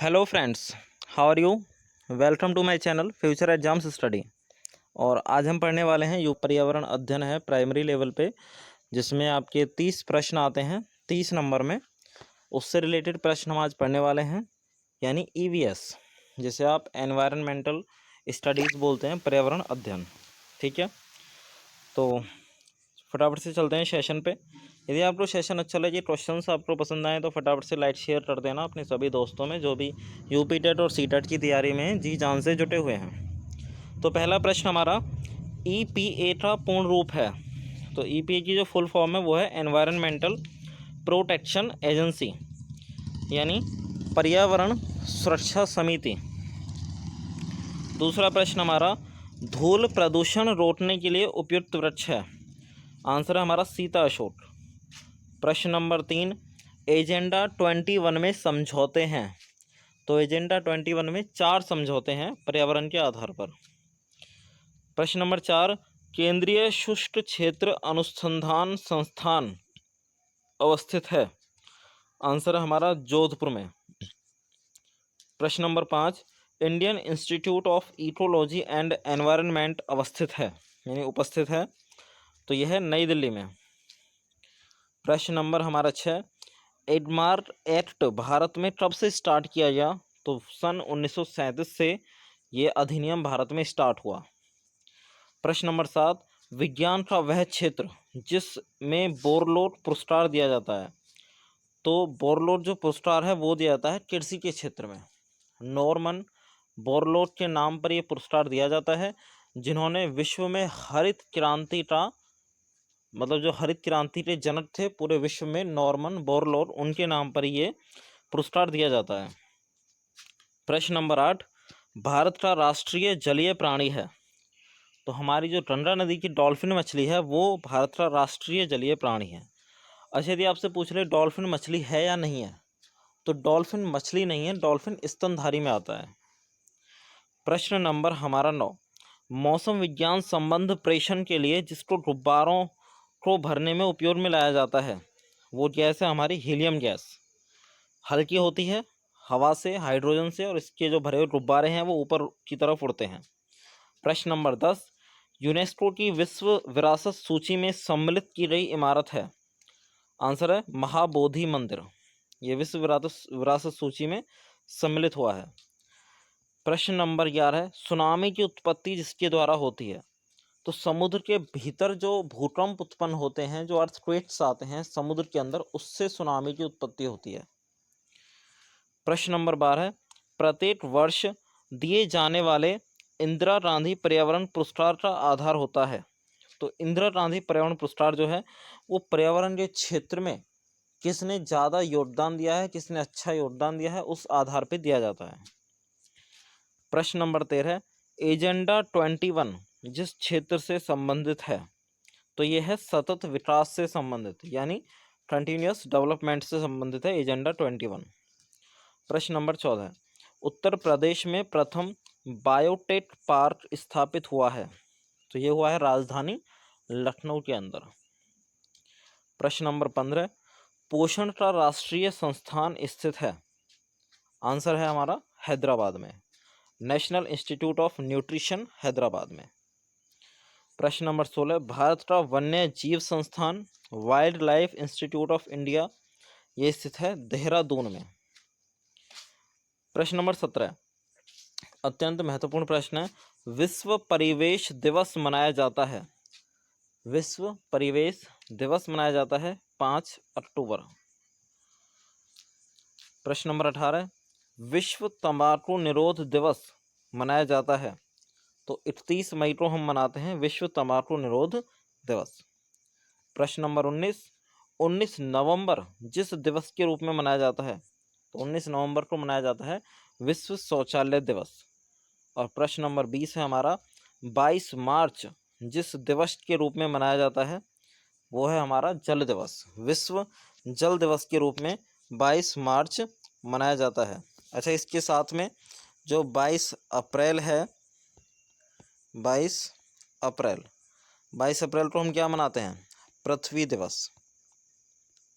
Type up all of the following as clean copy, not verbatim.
Hello friends, how are you. Welcome to my channel Future Exams Study. और आज हम पढ़ने वाले हैं पर्यावरण अध्ययन है प्राइमरी लेवल पे, जिसमें आपके 30 प्रश्न आते हैं 30 नंबर में। उससे रिलेटेड प्रश्न हम आज पढ़ने वाले हैं, यानी ईवीएस, जिसे आप एनवायरनमेंटल स्टडीज़ बोलते हैं, पर्यावरण अध्ययन। ठीक है, तो फटाफट से चलते हैं सेशन पे। यदि आपको सेशन अच्छा लगे, क्वेश्चंस आपको पसंद आए, तो फटाफट से लाइक शेयर कर देना अपने सभी दोस्तों में जो भी यूपी टेट और सी टेट की तैयारी में जी जान से जुटे हुए हैं। तो पहला प्रश्न हमारा ईपीए का पूर्ण रूप है। तो ईपीए की जो फुल फॉर्म है वो है एनवायरनमेंटल प्रोटेक्शन एजेंसी, यानी पर्यावरण सुरक्षा समिति। दूसरा प्रश्न हमारा धूल प्रदूषण रोकने के लिए उपयुक्त वृक्ष है। आंसर है हमारा सीता अशोक। प्रश्न नंबर 3, एजेंडा 21 में समझौते हैं। तो एजेंडा 21 में 4 समझौते हैं पर्यावरण के आधार पर। प्रश्न नंबर 4, केंद्रीय शुष्क क्षेत्र अनुसंधान संस्थान अवस्थित है। आंसर है हमारा जोधपुर में। प्रश्न number 5, Indian institute of ecology and environment अवस्थित है, यानी उपस्थित है, तो यह है नई दिल्ली में। प्रश्न नंबर हमारा 6, एडमार्क एक्ट भारत में कब से स्टार्ट किया गया। तो सन 1937 से ये अधिनियम भारत में स्टार्ट हुआ। प्रश्न नंबर 7, विज्ञान का वह क्षेत्र जिसमें बोरलोट पुरस्कार दिया जाता है। तो बोरलोट जो पुरस्कार है वो दिया जाता है कृषि के क्षेत्र में। नॉर्मन बोरलोट के नाम पर यह पुरस्कार दिया जाता है, जिन्होंने विश्व में हरित क्रांति का, मतलब जो हरित क्रांति के जनक थे पूरे विश्व में, नॉर्मन बोरलोट, उनके नाम पर ये पुरस्कार दिया जाता है। प्रश्न नंबर 8, भारत का राष्ट्रीय जलीय प्राणी है। तो हमारी जो गंगा नदी की डॉल्फिन मछली है वो भारत का राष्ट्रीय जलीय प्राणी है। अच्छा, यदि आपसे पूछ रहे डॉल्फिन मछली है या नहीं है, तो डॉल्फिन मछली नहीं है, डॉल्फिन स्तनधारी में आता है। प्रश्न नंबर हमारा 9, मौसम विज्ञान संबंध प्रेषण के लिए जिसको गुब्बारों को भरने में उपयोग में लाया जाता है, वो गैस है हमारी हीलियम गैस। हल्की होती है हवा से, हाइड्रोजन से, और इसके जो भरे हुए गुब्बारे हैं वो ऊपर की तरफ उड़ते हैं। प्रश्न नंबर 10, यूनेस्को की विश्व विरासत सूची में सम्मिलित की गई इमारत है। आंसर है महाबोधि मंदिर, ये विश्व विरासत सूची में सम्मिलित हुआ है। प्रश्न नंबर 11, सुनामी की उत्पत्ति जिसके द्वारा होती है। तो समुद्र के भीतर जो भूकंप उत्पन्न होते हैं, जो अर्थक्वेक्स आते हैं समुद्र के अंदर, उससे सुनामी की उत्पत्ति होती है। प्रश्न नंबर 12, प्रत्येक वर्ष दिए जाने वाले इंदिरा गांधी पर्यावरण पुरस्कार का आधार होता है। तो इंदिरा गांधी पर्यावरण पुरस्कार जो है वो पर्यावरण के क्षेत्र में किसने ज़्यादा योगदान दिया है, किसने अच्छा योगदान दिया है, उस आधार पर दिया जाता है। प्रश्न नंबर 13, एजेंडा 21 जिस क्षेत्र से संबंधित है, तो यह है सतत विकास से संबंधित, यानी कंटिन्यूअस डेवलपमेंट से संबंधित है एजेंडा 21। प्रश्न नंबर 14, उत्तर प्रदेश में प्रथम बायोटेक पार्क स्थापित हुआ है। तो ये हुआ है राजधानी लखनऊ के अंदर। प्रश्न नंबर 15, पोषण का राष्ट्रीय संस्थान स्थित है। आंसर है हमारा हैदराबाद में, national institute of nutrition Hyderabad में। प्रश्न नंबर 16, भारत का वन्य जीव संस्थान wild life institute of India, ये स्थित है देहरादून में। प्रश्न नंबर 17, अत्यंत महत्वपूर्ण प्रश्न है, विश्व परिवेश दिवस मनाया जाता है। विश्व परिवेश दिवस मनाया जाता है 5 अक्टूबर। प्रश्न नंबर 18, विश्व तंबाकू निरोध दिवस मनाया जाता है। तो 31 मई को हम मनाते हैं विश्व तंबाकू निरोध दिवस। प्रश्न नंबर 19 नवंबर जिस दिवस के रूप में मनाया जाता है, तो 19 नवंबर को मनाया जाता है विश्व शौचालय दिवस। और प्रश्न नंबर 20 है हमारा, 22 मार्च जिस दिवस के रूप में मनाया जाता है वो है हमारा जल दिवस। विश्व जल दिवस के रूप में 22 मार्च मनाया जाता है। अच्छा, इसके साथ में जो 22 अप्रैल है, 22 अप्रैल 22 अप्रैल को हम क्या मनाते हैं, पृथ्वी दिवस।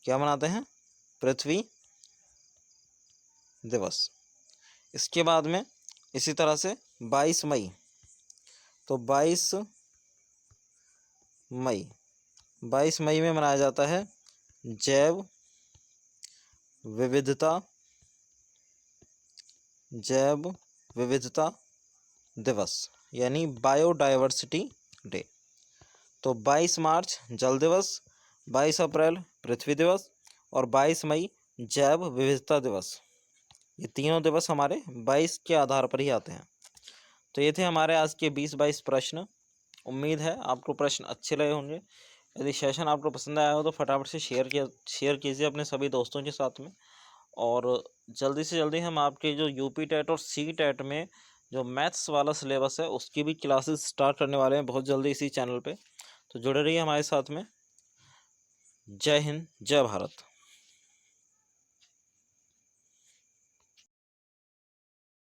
क्या मनाते हैं, पृथ्वी दिवस। इसके बाद में इसी तरह से 22 मई, तो 22 मई में मनाया जाता है जैव विविधता दिवस, यानी बायोडाइवर्सिटी डे। तो 22 मार्च जल दिवस, 22 अप्रैल पृथ्वी दिवस और 22 मई जैव विविधता दिवस। ये तीनों दिवस हमारे 22 के आधार पर ही आते हैं। तो ये थे हमारे आज के 20-22 प्रश्न। उम्मीद है आपको प्रश्न अच्छे लगे होंगे। यदि सेशन आपको पसंद आया हो तो फटाफट से शेयर कीजिए अपने सभी दोस्तों के साथ में। और जल्दी से जल्दी हम आपके जो यूपी टेट और सी टेट में जो मैथ्स वाला सिलेबस है उसकी भी क्लासेस स्टार्ट करने वाले हैं बहुत जल्दी इसी चैनल पे। तो जुड़े रहिए हमारे साथ में। जय हिंद, जय भारत।